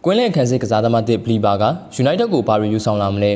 ကွင်းလန့်ခန်းစစ်ကစားသမားတစ်ဘလီဘာက United ကိုဘာရီယူဆောင်လာမလဲ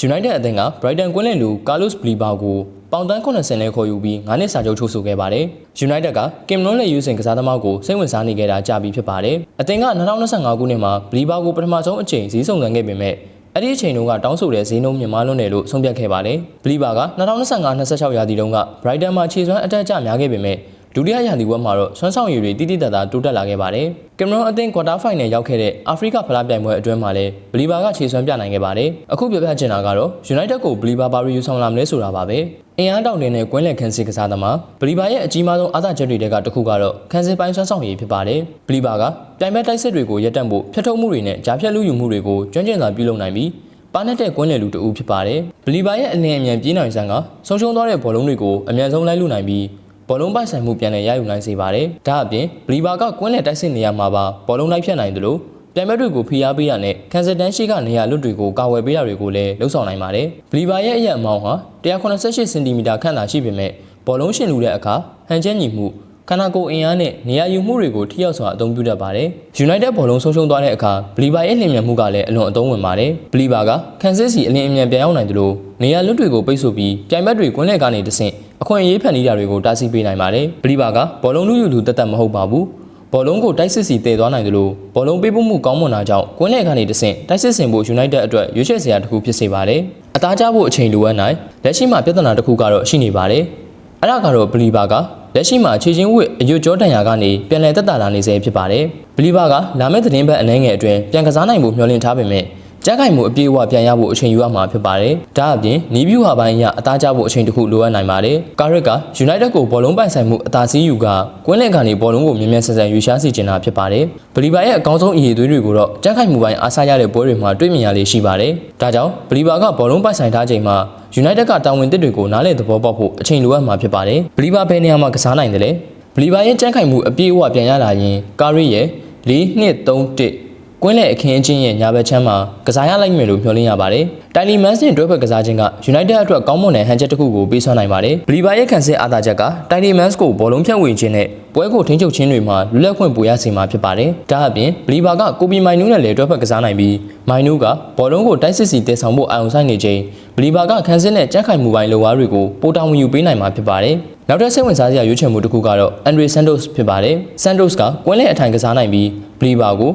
United အသင်းက Brighton ကွင်းလန့်လူ Carlos ဘလီဘာကိုပေါင်တန်း80နဲ့ခေါ်ယူပြီး9နှစ်စာချုပ်ချုပ်ဆိုခဲ့ပါတယ်။ United က Kim Non လက်ယူစဉ်ကစားသမားကိုစိတ်ဝင်စားနေခဲ့တာကြာပြီဖြစ်ပါတယ်။အသင်းက2025ခုနှစ်မှာဘလီဘာကိုပထမဆုံးအကြိမ်ဈေးဆောင်ခံခဲ့ပေမဲ့အဲ့ဒီအချိန်တုန်းကတောင်းဆိုတဲ့ဈေးနှုန်းမြင့်မားလွန်းတယ်လို့ဆုံးဖြတ်ခဲ့ပါတယ်။ဘလီဘာက2025-26ရာသီတုန်းက Brighton မှာခြေစွမ်းအတက်အကျများခဲ့ပေမဲ့ဒုတိယရာသီပွဲမှာတော့စွမ်းဆောင်ရည်တွေတိတိတတ်တာတိုးတက်လာခဲ့ပါတယ်။ကင်မရွန်အသင်းကွာတာဖိုင်နယ်ရောက်ခဲ့တဲ့အာဖရိကဖလားပြိုင်ပွဲအတွင်းမှာလည်းဘလီဘာကခြေစွမ်းပြနိုင်ခဲ့ပါတယ်။အခုပြောပြချင်တာကတော့ United ကိုဘလီဘာဘာရီယူဆောင်လာမလဲဆိုတာပါပဲ။အင်အားတောင်တင်တဲ့ကွင်းလန့်ခန်းစစ်ကစားသမားဘလီဘာရဲ့အကြီးမားဆုံးအားသာချက်တွေကတစ်ခုကတော့ခန်းစစ်ပိုင်းစွမ်းဆောင်ရည်ဖြစ်ပါတယ်။ဘလီဘာကပြိုင်ပွဲတိုက်စစ်တွေကိုရပ်တန့်ဖို့ဖျက်ထုတ်မှုတွေနဲ့ကြားဖြတ်လူယူမှုတွေကိုကျွမ်းကျင်စွာပြုလုပ်နိုင်ပြီးပါနဲ့တဲ့ကွင်းလန့်လူတအူးဖြစ်ပါတယ်။ဘလီဘာရဲ့အလင်းအမြန်ပြေးနိုင်စမ်းကဆုံးရှုံးသွားတဲ့ဘောလုံးတွေကိုအမြန်ဆုံးလိုက်လူနိုင်ပြီးဘောလုံးပိုင်ဆိုင်မှုပြန်လည်ရယူနိုင်စေပါတယ်။ဒါအပြင်ဘလီဘာကကွင်းလန့်တိုက်စစ်နေရာမှာပါဘောလုံးလိုက်ဖြတ်နိုင်တယ်လို့ပြိုင်ပွဲတွေကိုဖိအားပေးရတဲ့ကန်စစ်တန်းရှိကနေရာလွတ်တွေကိုကာဝယ်ပေးတာတွေကိုလည်းလှုပ်ဆောင်နိုင်ပါတယ်။ဘလီဘာရဲ့အရက်အမောင်းဟာ188စင်တီမီတာခန့်သာရှိပေမဲ့ဘောလုံးရှင်လူတဲ့အခါဟန်ချက်ညီမှုခန္ဓာကိုယ်အင်အားနဲ့နေရာယူမှုတွေကိုထိရောက်စွာအသုံးပြုတတ်ပါတယ်။ United ဘောလုံးဆုံးရှုံးသွားတဲ့အခါဘလီဘာရဲ့လျင်မြန်မှုကလည်းအလွန်အသုံးဝင်ပါတယ်။ဘလီဘာကကန်စစ်စီအလင်းအမြန်ပြန်ရောက်နိုင်တယ်လို့နေရာလွတ်တွေကိုပိတ်ဆို့ပြီးပြိုင်ပွဲတွေကွင်းလန့်ကနေတဆင့်အခွင့်အရေးဖန်တီးတာတွေကိုတားဆီးပေးနိုင်ပါတယ်။ဘလီဘာကဘောလုံးလူယူသူတတ်မဟုတ်ပါဘူး။ဘောလုံးကိုတိုက်စစ်စီတည်သွားနိုင်တယ်လို့ဘောလုံးပေးပို့မှုကောင်းမွန်တာကြောင့်ကွင်းလန့်ကနေတဆင့်တိုက်စစ်ဆင်ဖို့ United အတွက်ရွေးချယ်စရာတစ်ခုဖြစ်စေပါတယ်။အသားကျဖို့အချိန်လိုအပ်နိုင်လက်ရှိမှာပြဿနာတစ်ခုကတော့ရှိနေပါတယ်။အဲ့ဒါကတော့ဘလီဘာကလက်ရှိမှာခြေချင်းဝစ်အယွတ်ကြောတန်ရာကနေပြန်လည်သက်သာလာနေစေဖြစ်ပါတယ်။ဘလီဘာကလာမယ့်သတင်းပတ်အနည်းငယ်အတွင်းပြန်ကစားနိုင်ဖို့မျှော်လင့်ထားပေမဲ့ကြက်ခိုင်မှုအပြည့်အဝပြန်ရဖို့အချိန်ယူရမှာဖြစ်ပါတယ်။ဒါအပြင်နီးဗျူဟာပိုင်းအရအသားကျဖို့အချိန်တစ်ခုလိုအပ်နိုင်ပါတယ်။ကာရစ်က United ကိုဘောလုံးပိုင်ဆိုင်မှုအသာစီးယူကကွင်းလန့်ကနေဘောလုံးကိုမြင်မြန်ဆန်ဆန်ရွေးရှားစီချင်တာဖြစ်ပါတယ်။ဘလီဘာရဲ့အကောင်းဆုံးအရေးသွေးတွေကိုတော့ကြက်ခိုင်မှုပိုင်းအားစားရတဲ့ပွဲတွေမှာတွေ့မြင်ရလေရှိပါတယ်။ဒါကြောင့်ဘလီဘာကဘောလုံးပိုင်ဆိုင်ထားချိန်မှာUnited ကတာဝန်သစ်တွေကိုနားလည်သဘောပေါက်ဖို့အချိန်လိုအပ်မှာဖြစ်ပါတယ်။ဘလီဘာဘယ်နေရာမှာကစားနိုင်တယ်လဲ။ဘလီဘာရဲ့ကြမ်းခိုင်မှုအပြည့်အဝပြန်ရလာရင်ကာရစ်ရဲ့4-2-3-1ကွင်းလန့်အခင်းအကျင်းရဲ့ညာဘက်ချမ်းမှာကစားရလိုက်မယ်လို့မျှော်လင့်ရပါတယ်။တိုင်လီမန်စ်နဲ့တွဲဖက်ကစားခြင်းက United အတွက်ကောင်းမွန်တဲ့ဟန်ချက်တစ်ခုကိုပေးစွမ်းနိုင်ပါတယ်။ဘလီဘာရဲ့ခံစစ်အားသာချက်ကတိုင်လီမန်စ်ကိုဘောလုံးဖြန့်ဝေခြင်းနဲ့ပွဲကိုထိန်းချုပ်ခြင်းတွေမှာလွတ်လပ်ခွင့်ပိုရစေမှာဖြစ်ပါတယ်။ဒါအပြင်ဘလီဘာကကိုပီမိုင်နူးနဲ့လည်းတွဲဖက်ကစားနိုင်ပြီးမိုင်နူးကဘောလုံးကိုတိုက်စစ်စီတည်ဆောင်ဖို့အာရုံစိုက်နေချိန်ဘလီဘာကခံစစ်နဲ့ကြက်ခိုင်မှုပိုင်းလုံအားတွေကိုပိုတောင်းဝင်ယူပေးနိုင်မှာဖြစ်ပါတယ်။နောက်ထပ်စိတ်ဝင်စားစရာရွေးချယ်မှုတစ်ခုကတော့အန်ဒရီဆန်တိုစ်ဖြစ်ပါတယ်။ဆန်တိုစ်ကကွင်းလန့်အထိုင်ကစားနိုင်ပြီးဘလီဘာကို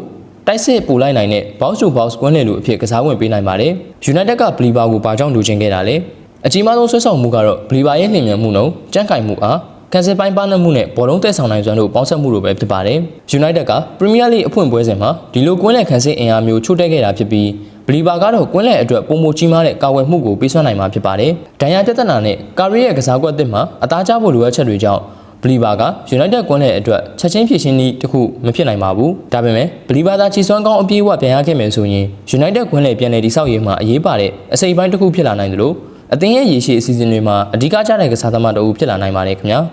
တိုက်စစ်ပူလိုက်နိုင်တဲ့ box to box ကွင်းလန့်လူအဖြစ်ကစားဝင်ပေးနိုင်ပါတယ်။ United ကဘလီဘာကိုဘာကြောင့်လိုချင်ခဲ့တာလဲ။အကြီးမားဆုံးဆွဲဆောင်မှုကတော့ဘလီဘာရဲ့လျင်မြန်မှုနဲ့ကြမ်းခိုင်မှုအားကန်စစ်ပိုင်းပါနှံ့မှုနဲ့ဘောလုံးတက်ဆောင်နိုင်စွမ်းတို့ပေါင်းစပ်မှုတို့ပဲဖြစ်ပါတယ်။ United က Premier League အဖွင့်ပွဲစဉ်မှာဒီလိုကွင်းလန့်ခန်းစစ်အင်အားမျိုးချို့တက်ခဲ့တာဖြစ်ပြီးဘလီဘာကတော့ကွင်းလန့်အတွက်ပုံမကြီးမားတဲ့ကာဝယ်မှုကိုပေးစွမ်းနိုင်မှာဖြစ်ပါတယ်။ဒဏ်ရာပြဿနာနဲ့ကာရီရဲ့ကစားကွက်တစ်မှာအသားကျဖို့လိုအပ်ချက်တွေကြောင့်ဘလီဘာက United ကွင်းလန့်အတွက်ချက်ချင်းဖြည့်ရှင်းနည်းတစ်ခုမဖြစ်နိုင်ပါဘူး။ဒါပေမဲ့ဘလီဘာသာချီစွမ်းကောင်းအပြည့်အဝပြန်ရခဲ့မယ်ဆိုရင် United ကွင်းလန့်ပြန်လည်တည်ဆောက်ရေးမှာအရေးပါတဲ့အစိပ်ပိုင်းတစ်ခုဖြစ်လာနိုင်တယ်လို့အသင်းရဲ့ရေရှည်အစီအစဉ်တွေမှာအဓိကကျတဲ့ကစားသမားတအုပ်ဖြစ်လာနိုင်ပါတယ်ခင်ဗျာ။